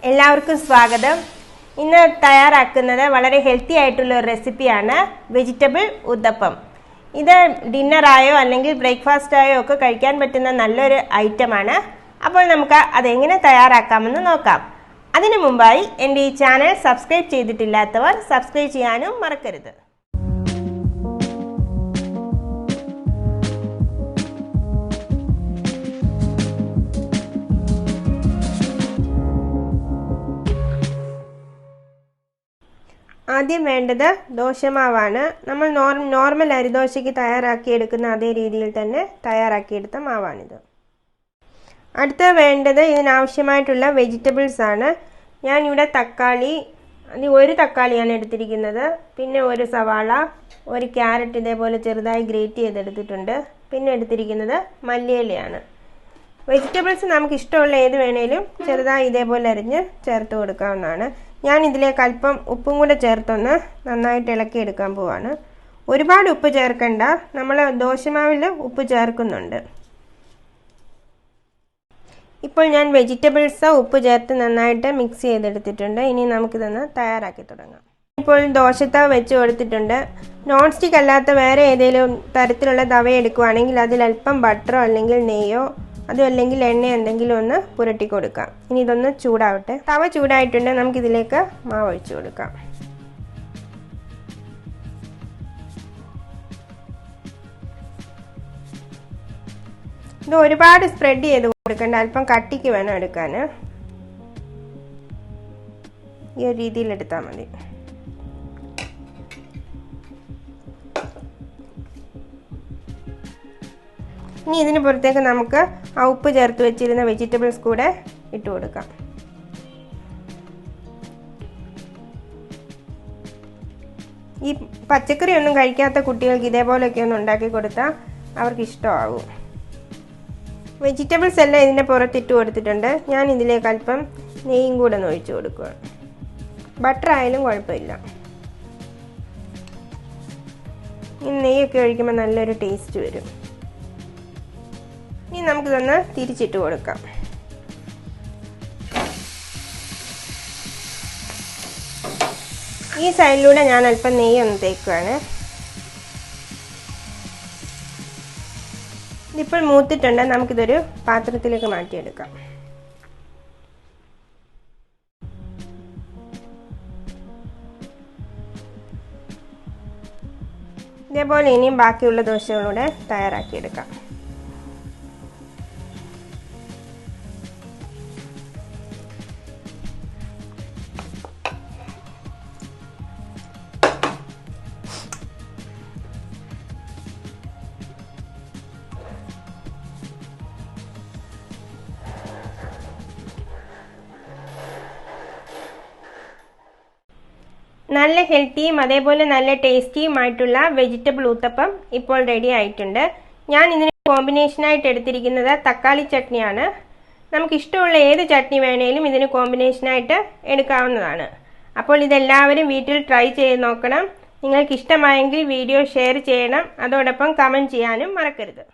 എല്ലാവർക്കും സ്വാഗതം. ഇന്ന് തയ്യാറാക്കുന്നത് വളരെ ഹെൽത്തി ആയിട്ടുള്ള ഒരു റെസിപ്പിയാണ് വെജിറ്റബിൾ ഉത്തപ്പം. ഇത് ഡിന്നറായോ അല്ലെങ്കിൽ ബ്രേക്ക്ഫാസ്റ്റായോ ഒക്കെ കഴിക്കാൻ പറ്റുന്ന നല്ലൊരു ഐറ്റമാണ്. അപ്പോൾ നമുക്ക് അതെങ്ങനെ തയ്യാറാക്കാമെന്ന് നോക്കാം. അതിനു മുമ്പായി എൻ്റെ ഈ ചാനൽ സബ്സ്ക്രൈബ് ചെയ്തിട്ടില്ലാത്തവർ സബ്സ്ക്രൈബ് ചെയ്യാനും മറക്കരുത്. ആദ്യം വേണ്ടത് ദോശമാവാണ്. നമ്മൾ നോർമൽ അരിദോശയ്ക്ക് തയ്യാറാക്കിയെടുക്കുന്ന അതേ രീതിയിൽ തന്നെ തയ്യാറാക്കിയെടുത്ത മാവാണിത്. അടുത്ത വേണ്ടത് ഇതിനാവശ്യമായിട്ടുള്ള വെജിറ്റബിൾസ് ആണ്. ഞാനിവിടെ തക്കാളി, ഒരു തക്കാളിയാണ് എടുത്തിരിക്കുന്നത്. പിന്നെ ഒരു സവാള, ഒരു ക്യാരറ്റ് ഇതേപോലെ ചെറുതായി ഗ്രേറ്റ് ചെയ്തെടുത്തിട്ടുണ്ട്. പിന്നെ എടുത്തിരിക്കുന്നത് മല്ലിയിലയാണ്. വെജിറ്റബിൾസ് നമുക്ക് ഇഷ്ടമുള്ള ഏത് വേണേലും ചെറുതായി ഇതേപോലെ അരിഞ്ഞ് ചേർത്ത് കൊടുക്കാവുന്നതാണ്. ഞാൻ ഇതിലേക്ക് അല്പം ഉപ്പും കൂടെ ചേർത്തൊന്ന് നന്നായിട്ട് ഇളക്കിയെടുക്കാൻ പോവാണ്. ഒരുപാട് ഉപ്പ് ചേർക്കണ്ട, നമ്മൾ ദോശമാവിൽ ഉപ്പ് ചേർക്കുന്നുണ്ട്. ഇപ്പോൾ ഞാൻ വെജിറ്റബിൾസ് ഉപ്പ് ചേർത്ത് നന്നായിട്ട് മിക്സ് ചെയ്തെടുത്തിട്ടുണ്ട്. ഇനി നമുക്കിതൊന്ന് തയ്യാറാക്കി തുടങ്ങാം. ഇപ്പോൾ ദോശത്തവ വെച്ച് കൊടുത്തിട്ടുണ്ട്. നോൺ സ്റ്റിക്ക് അല്ലാത്ത വേറെ ഏതെങ്കിലും തരത്തിലുള്ള തവ എടുക്കുകയാണെങ്കിൽ അതിൽ അല്പം ബട്ടറോ അല്ലെങ്കിൽ നെയ്യോ അതും അല്ലെങ്കിൽ എണ്ണ എന്തെങ്കിലും ഒന്ന് പുരട്ടി കൊടുക്കാം. ഇനി ഇതൊന്ന് ചൂടാവട്ടെ. തവ ചൂടായിട്ടുണ്ടെങ്കിൽ നമുക്കിതിലേക്ക് മാവ് ഒഴിച്ചു കൊടുക്കാം. ഇത് ഒരുപാട് സ്പ്രെഡ് ചെയ്ത് കൊടുക്കണ്ട, അല്പം കട്ടിക്ക് വേണം എടുക്കാൻ. ഈ ഒരു രീതിയിൽ എടുത്താൽ മതി. ഇനി ഇതിന് പുറത്തേക്ക് നമുക്ക് ആ ഉപ്പ് ചേർത്ത് വെച്ചിരുന്ന വെജിറ്റബിൾസ് കൂടെ ഇട്ട് കൊടുക്കാം. ഈ പച്ചക്കറി ഒന്നും കഴിക്കാത്ത കുട്ടികൾക്ക് ഇതേപോലെയൊക്കെ ഒന്ന് ഉണ്ടാക്കി കൊടുത്താൽ അവർക്ക് ഇഷ്ടമാകും. വെജിറ്റബിൾസ് എല്ലാം ഇതിൻ്റെ പുറത്തിട്ട് കൊടുത്തിട്ടുണ്ട്. ഞാൻ ഇതിലേക്ക് അല്പം നെയ്യും കൂടെ ഒന്ന് ഒഴിച്ചു കൊടുക്കുകയാണ്. ബട്ടർ ആയാലും കുഴപ്പമില്ല. ഈ നെയ്യൊക്കെ ഒഴിക്കുമ്പോൾ നല്ലൊരു ടേസ്റ്റ് വരും. ഇനി നമുക്കിതൊന്ന് തിരിച്ചിട്ട് കൊടുക്കാം. ഈ സൈഡിലൂടെ ഞാൻ അല്പം നെയ്യ് ഒന്ന് തേക്കുകയാണ്. ഇതിപ്പോൾ മൂത്തിട്ടുണ്ട്. നമുക്കിതൊരു പാത്രത്തിലേക്ക് മാറ്റിയെടുക്കാം. ഇതേപോലെ ഇനിയും ബാക്കിയുള്ള ദോശകളൂടെ തയ്യാറാക്കിയെടുക്കാം. നല്ല ഹെൽത്തിയും അതേപോലെ നല്ല ടേസ്റ്റിയുമായിട്ടുള്ള വെജിറ്റബിൾ ഊത്തപ്പം ഇപ്പോൾ റെഡി ആയിട്ടുണ്ട്. ഞാൻ ഇതിന് കോമ്പിനേഷനായിട്ട് എടുത്തിരിക്കുന്നത് തക്കാളി ചട്നിയാണ്. നമുക്കിഷ്ടമുള്ള ഏത് ചട്നി വേണേലും ഇതിന് കോമ്പിനേഷനായിട്ട് എടുക്കാവുന്നതാണ്. അപ്പോൾ ഇതെല്ലാവരും വീട്ടിൽ ട്രൈ ചെയ്ത് നോക്കണം. നിങ്ങൾക്ക് ഇഷ്ടമായെങ്കിൽ വീഡിയോ ഷെയർ ചെയ്യണം. അതോടൊപ്പം കമൻറ്റ് ചെയ്യാനും മറക്കരുത്.